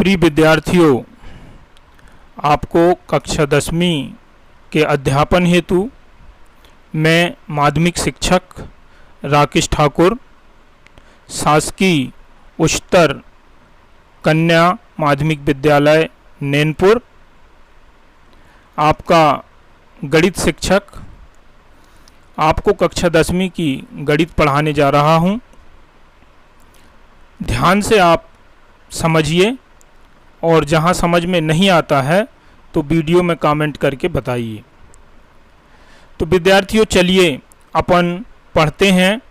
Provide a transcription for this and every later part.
प्रिय विद्यार्थियों, आपको कक्षा 10वीं के अध्यापन हेतु मैं माध्यमिक शिक्षक राकेश ठाकुर, शासकीय उच्चतर कन्या माध्यमिक विद्यालय नैनपुर, आपका गणित शिक्षक आपको कक्षा 10वीं की गणित पढ़ाने जा रहा हूं। ध्यान से आप समझिए और जहां समझ में नहीं आता है तो वीडियो में कमेंट करके बताइए। तो विद्यार्थियों, चलिए अपन पढ़ते हैं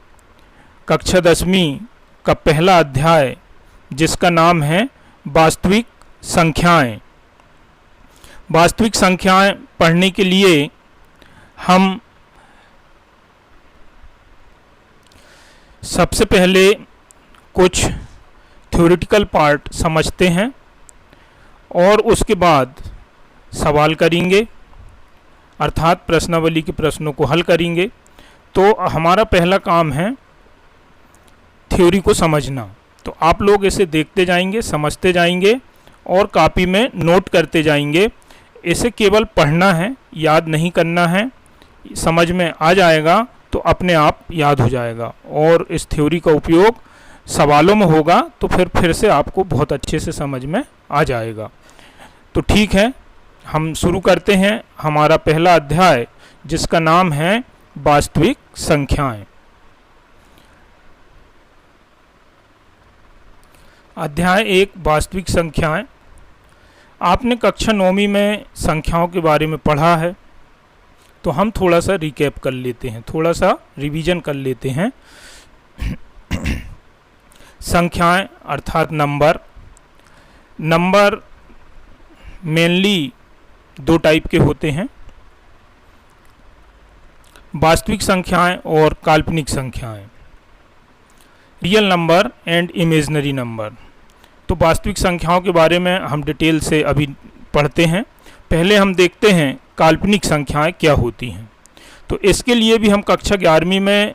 कक्षा 10वीं का पहला अध्याय, जिसका नाम है वास्तविक संख्याएं। वास्तविक संख्याएं पढ़ने के लिए हम सबसे पहले कुछ थ्योरेटिकल पार्ट समझते हैं और उसके बाद सवाल करेंगे, अर्थात प्रश्नावली के प्रश्नों को हल करेंगे। तो हमारा पहला काम है थ्योरी को समझना। तो आप लोग इसे देखते जाएंगे, समझते जाएंगे और कॉपी में नोट करते जाएंगे। इसे केवल पढ़ना है, याद नहीं करना है। समझ में आ जाएगा तो अपने आप याद हो जाएगा और इस थ्योरी का उपयोग सवालों में होगा तो फिर से आपको बहुत अच्छे से समझ में आ जाएगा। तो ठीक है, हम शुरू करते हैं हमारा पहला अध्याय, जिसका नाम है वास्तविक संख्याएं। अध्याय 1, वास्तविक संख्याएं। आपने कक्षा 9वीं में संख्याओं के बारे में पढ़ा है, तो हम थोड़ा सा रिकैप कर लेते हैं, थोड़ा सा रिवीजन कर लेते हैं। संख्याएं अर्थात नंबर मेनली दो टाइप के होते हैं, वास्तविक संख्याएं और काल्पनिक संख्याएं, real number and imaginary number. तो वास्तविक संख्याओं के बारे में हम डिटेल से अभी पढ़ते हैं। पहले हम देखते हैं काल्पनिक संख्याएं क्या होती हैं। तो इसके लिए भी हम कक्षा 11वीं में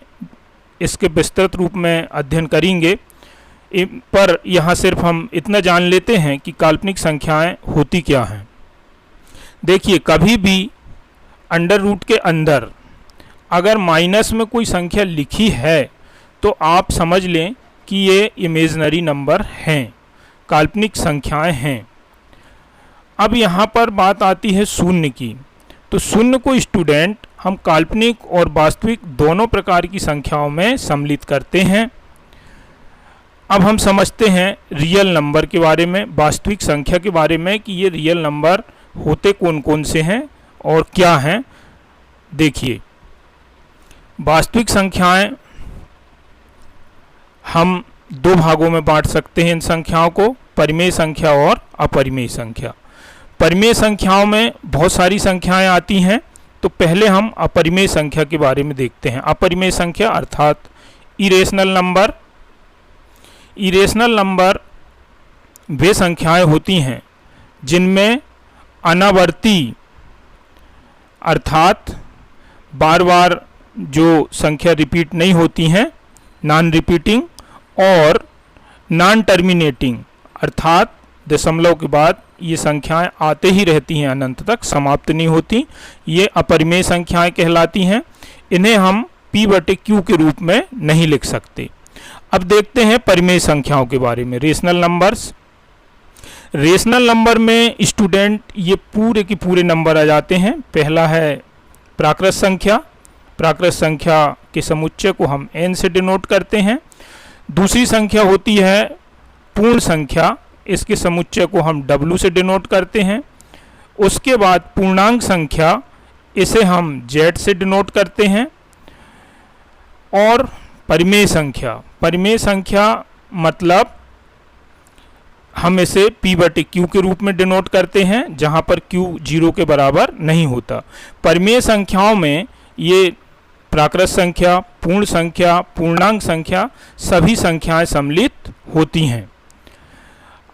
इसके विस्तृत रूप में अध्ययन करेंगे, पर यहाँ सिर्फ हम इतना जान लेते हैं कि काल्पनिक संख्याएं होती क्या हैं। देखिए, कभी भी अंडर रूट के अंदर अगर माइनस में कोई संख्या लिखी है तो आप समझ लें कि ये इमेजिनरी नंबर हैं, काल्पनिक संख्याएं हैं। अब यहाँ पर बात आती है शून्य की। तो शून्य को स्टूडेंट हम काल्पनिक और वास्तविक दोनों प्रकार की संख्याओं में सम्मिलित करते हैं। अब हम समझते हैं रियल नंबर के बारे में, वास्तविक संख्या के बारे में, कि ये रियल नंबर होते कौन कौन से हैं और क्या हैं। देखिए, वास्तविक संख्याएं हम दो भागों में बांट सकते हैं इन संख्याओं को, परिमेय संख्या और अपरिमेय संख्या। परिमेय संख्याओं में बहुत सारी संख्याएं आती हैं, तो पहले हम अपरिमेय संख्या के बारे में देखते हैं। अपरिमेय संख्या अर्थात इरेशनल नंबर। इरेशनल नंबर वे संख्याएं होती हैं जिनमें अनावर्ती अर्थात बार बार जो संख्या रिपीट नहीं होती हैं, नॉन रिपीटिंग, और नॉन टर्मिनेटिंग अर्थात दशमलव के बाद ये संख्याएं आते ही रहती हैं, अनंत तक समाप्त नहीं होती। ये अपरिमेय संख्याएं कहलाती हैं। इन्हें हम P/Q के रूप में नहीं लिख सकते। अब देखते हैं परिमेय संख्याओं के बारे में, रेशनल नंबर्स। रेशनल नंबर में स्टूडेंट ये पूरे के पूरे नंबर आ जाते हैं। पहला है प्राकृत संख्या। प्राकृत संख्या के समुच्चय को हम n से डिनोट करते हैं। दूसरी संख्या होती है पूर्ण संख्या, इसके समुच्चय को हम W से डिनोट करते हैं। उसके बाद पूर्णांक संख्या, इसे हम Z से डिनोट करते हैं। और परिमेय संख्या, परिमेय संख्या मतलब हम इसे P/Q के रूप में डिनोट करते हैं, जहां पर Q 0 के बराबर नहीं होता। परिमेय संख्याओं में ये प्राकृत संख्या, पूर्ण संख्या, पूर्णांक संख्या, सभी संख्याएं सम्मिलित होती हैं।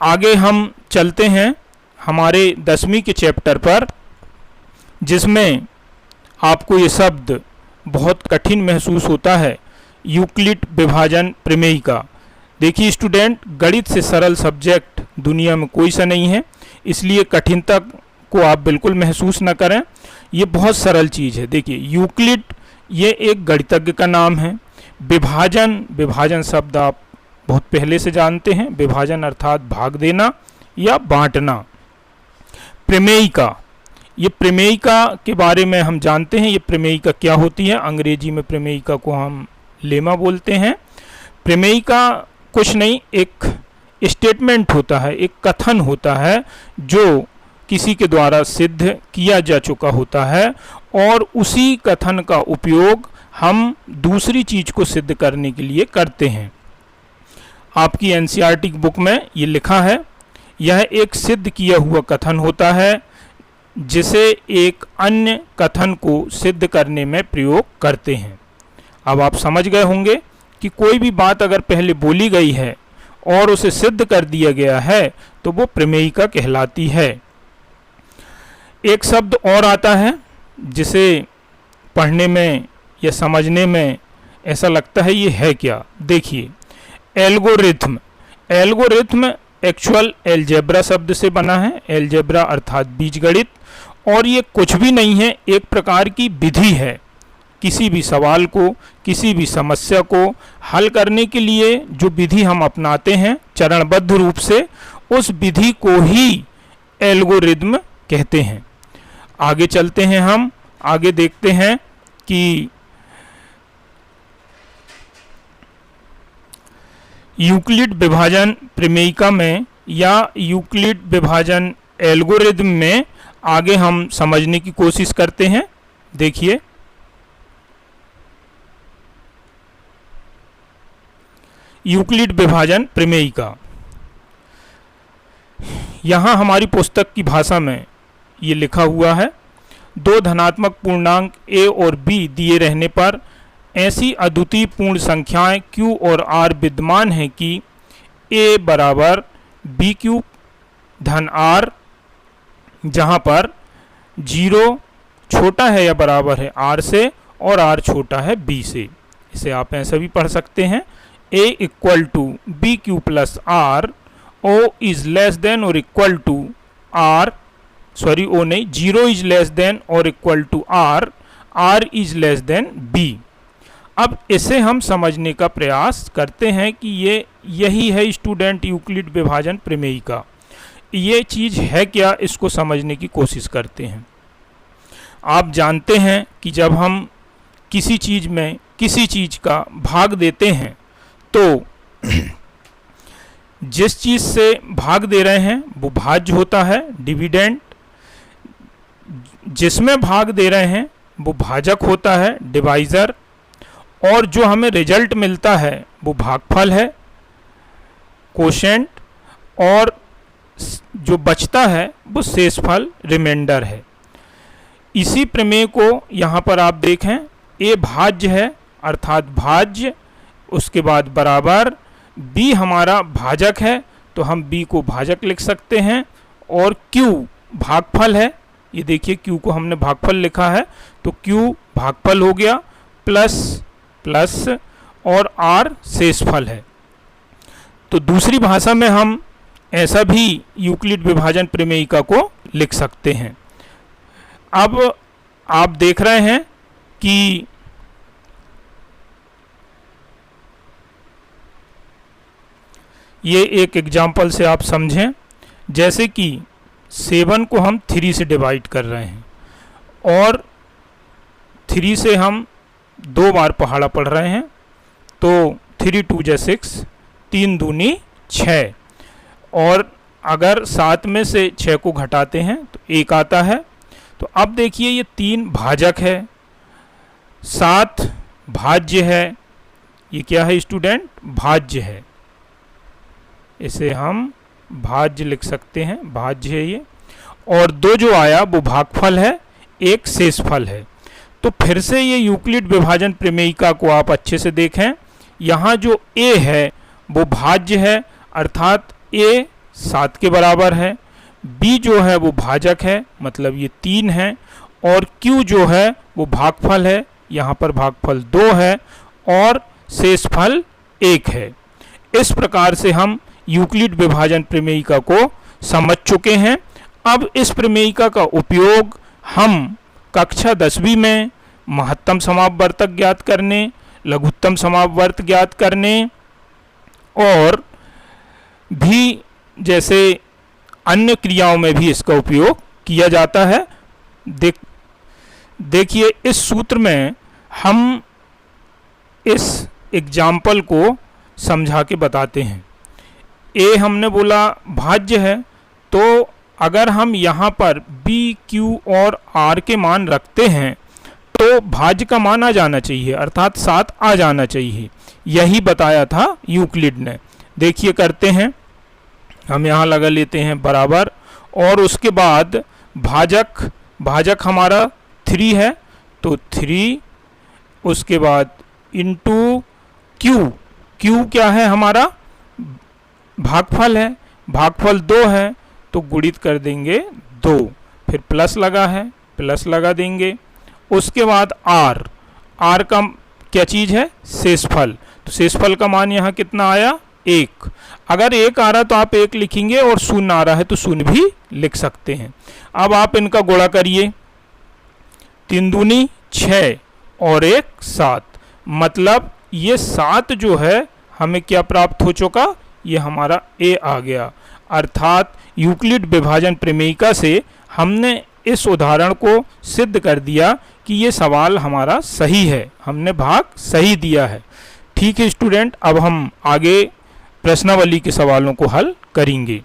आगे हम चलते हैं हमारे 10वीं के चैप्टर पर, जिसमें आपको ये शब्द बहुत कठिन महसूस होता है, यूक्लिड विभाजन प्रमेय का। देखिए स्टूडेंट, गणित से सरल सब्जेक्ट दुनिया में कोई सा नहीं है, इसलिए कठिनता को आप बिल्कुल महसूस न करें। ये बहुत सरल चीज़ है। देखिए यूक्लिड ये एक गणितज्ञ का नाम है। विभाजन शब्द आप बहुत पहले से जानते हैं। विभाजन अर्थात भाग देना या बांटना। प्रमेयिका, ये प्रमेयिका के बारे में हम जानते हैं। ये प्रमेयिका क्या होती है? अंग्रेजी में प्रमेयिका को हम लेमा बोलते हैं। प्रमेयिका कुछ नहीं, एक स्टेटमेंट होता है, एक कथन होता है जो किसी के द्वारा सिद्ध किया जा चुका होता है और उसी कथन का उपयोग हम दूसरी चीज को सिद्ध करने के लिए करते हैं। आपकी एनसीईआरटी की बुक में ये लिखा है, यह एक सिद्ध किया हुआ कथन होता है जिसे एक अन्य कथन को सिद्ध करने में प्रयोग करते हैं। अब आप समझ गए होंगे कि कोई भी बात अगर पहले बोली गई है और उसे सिद्ध कर दिया गया है तो वो प्रमेयिका कहलाती है। एक शब्द और आता है जिसे पढ़ने में या समझने में ऐसा लगता है ये है क्या? देखिए एल्गोरिथम। एल्गोरिथम एक्चुअल एलजेब्रा शब्द से बना है। एलजेब्रा अर्थात बीजगणित, और ये कुछ भी नहीं है, एक प्रकार की विधि है। किसी भी सवाल को, किसी भी समस्या को हल करने के लिए जो विधि हम अपनाते हैं चरणबद्ध रूप से, उस विधि को ही एल्गोरिथम कहते हैं। आगे चलते हैं, हम आगे देखते हैं कि यूक्लिड विभाजन प्रमेयिका में या यूक्लिड विभाजन एल्गोरिथम में आगे हम समझने की कोशिश करते हैं। देखिए यूक्लिड विभाजन प्रमेयिका, यहाँ हमारी पुस्तक की भाषा में ये लिखा हुआ है, दो धनात्मक पूर्णांक a और b दिए रहने पर ऐसी अद्वितीय पूर्ण संख्याएं q और r विद्यमान हैं कि a बराबर b क्यूब धन r, जहां पर 0 छोटा है या बराबर है r से और r छोटा है b से। इसे आप ऐसा भी पढ़ सकते हैं, a equal to B Q plus r, o is less than or equal to r, sorry o नहीं, 0 is less than or equal to r, r is less than b। अब इसे हम समझने का प्रयास करते हैं कि यही है स्टूडेंट यूक्लिड विभाजन प्रमेयिका। ये चीज़ है क्या, इसको समझने की कोशिश करते हैं। आप जानते हैं कि जब हम किसी चीज़ में किसी चीज़ का भाग देते हैं तो जिस चीज़ से भाग दे रहे हैं वो भाज्य होता है, डिविडेंड। जिसमें भाग दे रहे हैं वो भाजक होता है, डिवाइज़र। और जो हमें रिजल्ट मिलता है वो भागफल है, कोशेंट। और जो बचता है वो शेषफल, रिमाइंडर है। इसी प्रमेय को यहाँ पर आप देखें, ए भाज्य है अर्थात भाज्य, उसके बाद बराबर, बी हमारा भाजक है तो हम बी को भाजक लिख सकते हैं, और क्यू भागफल है। ये देखिए क्यू को हमने भागफल लिखा है तो क्यू भागफल हो गया, प्लस प्लस, और आर शेषफल है। तो दूसरी भाषा में हम ऐसा भी यूक्लिड विभाजन प्रमेयिका को लिख सकते हैं। अब आप देख रहे हैं कि ये एक एग्जाम्पल से आप समझें, जैसे कि 7 को हम 3 से डिवाइड कर रहे हैं और 3 से हम 2 बार पहाड़ा पढ़ रहे हैं, तो 3 2 जा 6, 3 दूनी 6, और अगर 7 में से 6 को घटाते हैं तो 1 आता है। तो अब देखिए ये 3 भाजक है, 7 भाज्य है। ये क्या है स्टूडेंट? भाज्य है। इसे हम भाज्य लिख सकते हैं, भाज्य है ये। और 2 जो आया वो भागफल है, 1 शेषफल है। तो फिर से ये यूक्लिड विभाजन प्रमेयिका को आप अच्छे से देखें, यहाँ जो a है वो भाज्य है अर्थात a 7 के बराबर है, b जो है वो भाजक है मतलब ये 3 है, और q जो है वो भागफल है, यहाँ पर भागफल 2 है और शेषफल 1 है। इस प्रकार से हम यूक्लिड विभाजन प्रमेयिका को समझ चुके हैं। अब इस प्रमेयिका का उपयोग हम कक्षा 10वीं में महत्तम समापवर्तक ज्ञात करने, लघुत्तम समापवर्त ज्ञात करने और भी जैसे अन्य क्रियाओं में भी इसका उपयोग किया जाता है। देखिए इस सूत्र में हम इस एग्जाम्पल को समझा के बताते हैं। ए हमने बोला भाज्य है, तो अगर हम यहाँ पर b, q और r के मान रखते हैं तो भाज्य का मान आ जाना चाहिए, अर्थात 7 आ जाना चाहिए। यही बताया था यूक्लिड ने। देखिए करते हैं, हम यहाँ लगा लेते हैं बराबर, और उसके बाद भाजक हमारा 3 है तो 3, उसके बाद इंटू q क्या है हमारा भागफल है, भागफल 2 है तो गुणित कर देंगे 2, फिर प्लस लगा है प्लस लगा देंगे। उसके बाद r का क्या चीज़ है, शेषफल, तो शेषफल का मान यहाँ कितना आया 1। अगर 1 आ रहा तो आप 1 लिखेंगे और 0 आ रहा है तो 0 भी लिख सकते हैं। अब आप इनका गुणा करिए, 3 दूनी 6 और 1 7, मतलब ये 7 जो है हमें क्या प्राप्त हो चुका, ये हमारा a आ गया। अर्थात यूक्लिड विभाजन प्रमेयिका से हमने इस उदाहरण को सिद्ध कर दिया कि ये सवाल हमारा सही है, हमने भाग सही दिया है। ठीक है स्टूडेंट, अब हम आगे प्रश्नावली के सवालों को हल करेंगे।